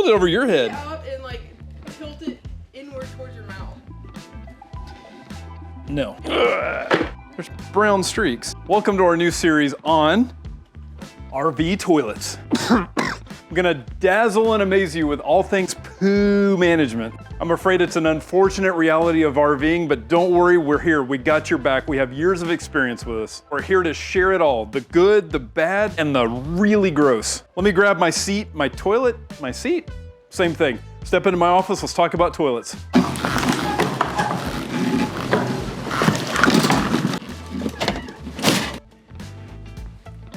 hold it over your head. Up and like tilt it inward towards your mouth. No. There's brown streaks. Welcome to our new series on RV toilets. I'm gonna dazzle and amaze you with all things poo management. I'm afraid it's an unfortunate reality of RVing, but don't worry, we're here. We got your back. We have years of experience with us. We're here to share it all, the good, the bad, and the really gross. Let me grab my seat, my toilet, my seat. Same thing. Step into my office, let's talk about toilets.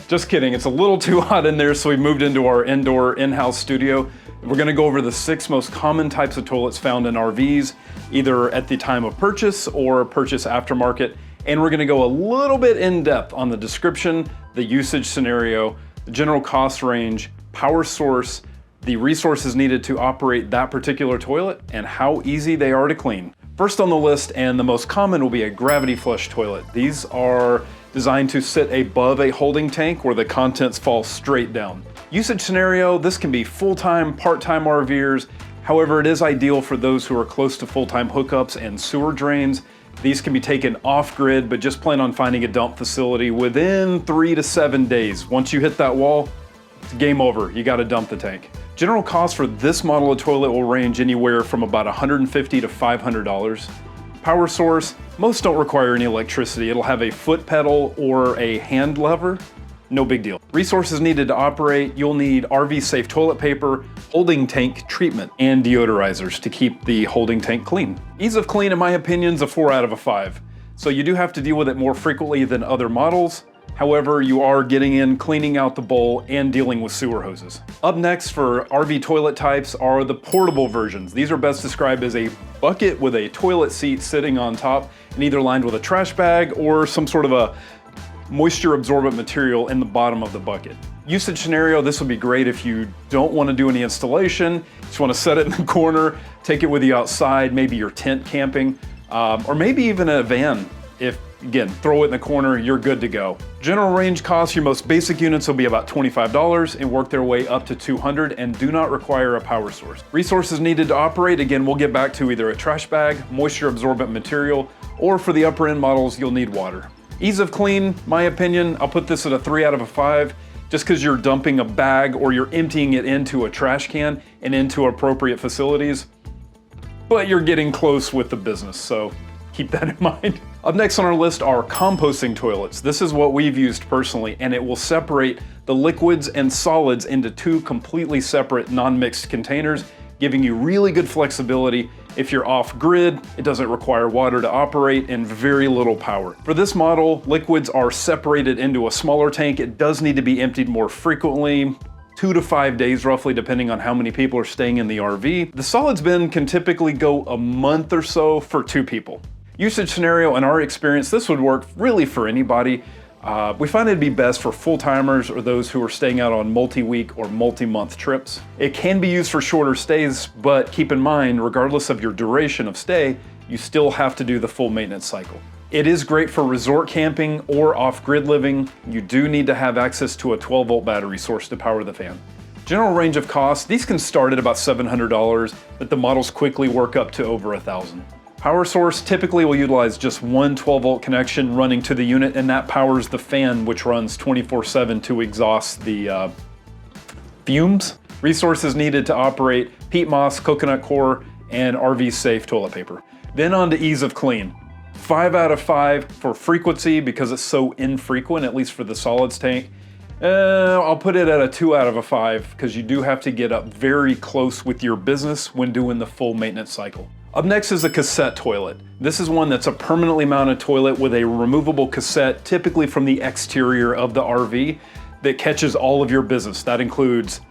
Just kidding, it's a little too hot in there, so we moved into our indoor in-house studio. We're gonna go over the 6 most common types of toilets found in RVs, either at the time of purchase or purchase aftermarket. And we're gonna go a little bit in depth on the description, the usage scenario, the general cost range, power source, the resources needed to operate that particular toilet, and how easy they are to clean. First on the list, and the most common, will be a gravity flush toilet. These are designed to sit above a holding tank where the contents fall straight down. Usage scenario, this can be full-time, part-time RVers. However, it is ideal for those who are close to full-time hookups and sewer drains. These can be taken off-grid, but just plan on finding a dump facility within 3 to 7 days. Once you hit that wall, it's game over. You gotta dump the tank. General cost for this model of toilet will range anywhere from about $150 to $500. Power source, most don't require any electricity. It'll have a foot pedal or a hand lever. No big deal. Resources needed to operate, you'll need RV safe toilet paper, holding tank treatment, and deodorizers to keep the holding tank clean. Ease of clean, in my opinion, is a 4 out of 5. So you do have to deal with it more frequently than other models. However, you are getting in, cleaning out the bowl, and dealing with sewer hoses. Up next for RV toilet types are the portable versions. These are best described as a bucket with a toilet seat sitting on top and either lined with a trash bag or some sort of a moisture absorbent material in the bottom of the bucket. Usage scenario, this would be great if you don't want to do any installation, just want to set it in the corner, take it with you outside, maybe your tent camping, or maybe even a van. If, again, throw it in the corner, you're good to go. General range costs, your most basic units will be about $25 and work their way up to $200 and do not require a power source. Resources needed to operate, again, we'll get back to either a trash bag, moisture absorbent material, or for the upper end models, you'll need water. Ease of clean, my opinion, I'll put this at a 3 out of 5, just because you're dumping a bag or you're emptying it into a trash can and into appropriate facilities, but you're getting close with the business, so keep that in mind. Up next on our list are composting toilets. This is what we've used personally, and it will separate the liquids and solids into 2 completely separate non-mixed containers, giving you really good flexibility. If you're off-grid, it doesn't require water to operate and very little power. For this model, liquids are separated into a smaller tank. It does need to be emptied more frequently, 2 to 5 days roughly, depending on how many people are staying in the RV. The solids bin can typically go a month or so for 2 people. Usage scenario, in our experience, this would work really for anybody. We find it'd be best for full-timers or those who are staying out on multi-week or multi-month trips. It can be used for shorter stays, but keep in mind, regardless of your duration of stay, you still have to do the full maintenance cycle. It is great for resort camping or off-grid living. You do need to have access to a 12-volt battery source to power the fan. General range of cost, these can start at about $700, but the models quickly work up to over $1,000. Power source typically will utilize just one 12-volt connection running to the unit, and that powers the fan, which runs 24/7 to exhaust the fumes. Resources needed to operate: peat moss, coconut coir, and RV safe toilet paper. Then on to ease of clean. 5 out of 5 for frequency because it's so infrequent, at least for the solids tank. I'll put it at a 2 out of 5 because you do have to get up very close with your business when doing the full maintenance cycle. Up next is a cassette toilet. This is one that's a permanently mounted toilet with a removable cassette, typically from the exterior of the RV, that catches all of your business. That includes,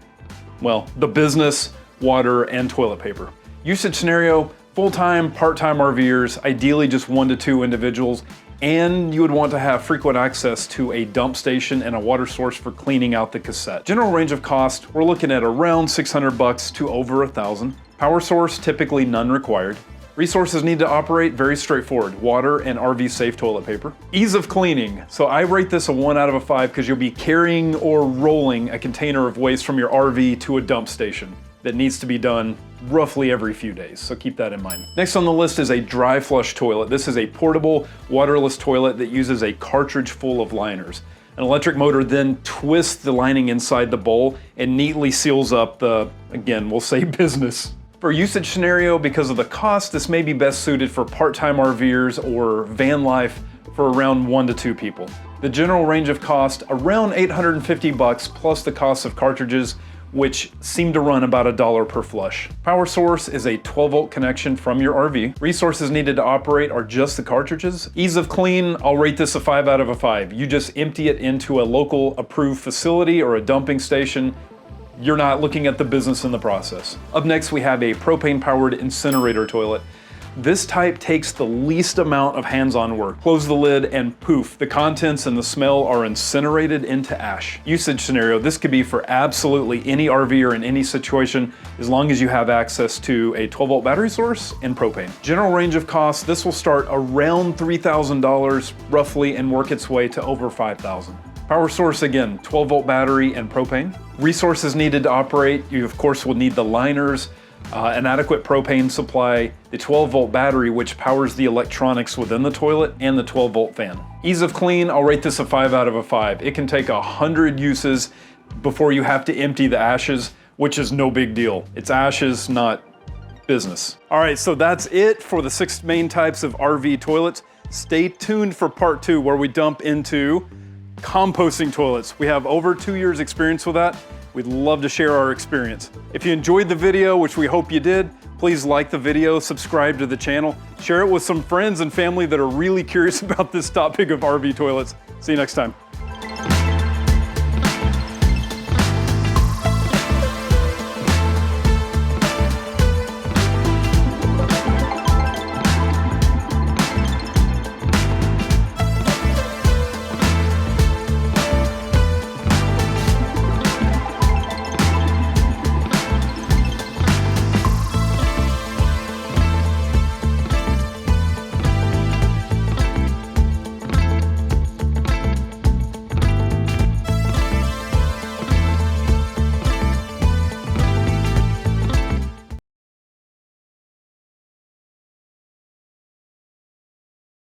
well, the business, water, and toilet paper. Usage scenario, full-time, part-time RVers, ideally just 1 to 2 individuals, and you would want to have frequent access to a dump station and a water source for cleaning out the cassette. General range of cost, we're looking at around $600 to over $1,000. Power source, typically none required. Resources need to operate, very straightforward: water and RV safe toilet paper. Ease of cleaning, so I rate this a 1 out of 5 because you'll be carrying or rolling a container of waste from your RV to a dump station. that needs to be done roughly every few days, so keep that in mind. Next on the list is a dry flush toilet. This is a portable, waterless toilet that uses a cartridge full of liners. An electric motor then twists the lining inside the bowl and neatly seals up the, again, we'll say business. For usage scenario, because of the cost, this may be best suited for part-time RVers or van life for around 1 to 2 people. The general range of cost, around $850 plus the cost of cartridges, which seem to run about $1 per flush. Power source is a 12-volt connection from your RV. Resources needed to operate are just the cartridges. Ease of clean, I'll rate this a 5 out of a 5. You just empty it into a local approved facility or a dumping station. You're not looking at the business in the process. Up next, we have a propane-powered incinerator toilet. This type takes the least amount of hands-on work. Close the lid and poof, the contents and the smell are incinerated into ash. Usage scenario, this could be for absolutely any RV or in any situation, as long as you have access to a 12-volt battery source and propane. General range of cost, this will start around $3,000 roughly and work its way to over $5,000. Power source, again, 12-volt battery and propane. Resources needed to operate, you of course will need the liners, an adequate propane supply, the 12-volt battery which powers the electronics within the toilet, and the 12-volt fan. Ease of clean, I'll rate this a 5 out of a 5. It can take 100 uses before you have to empty the ashes, which is no big deal. It's ashes, not business. All right, so that's it for the 6 main types of RV toilets. Stay tuned for part 2 where we dump into composting toilets. We have over 2 years experience with that. We'd love to share our experience. If you enjoyed the video, which we hope you did, please like the video, subscribe to the channel, share it with some friends and family that are really curious about this topic of RV toilets. See you next time.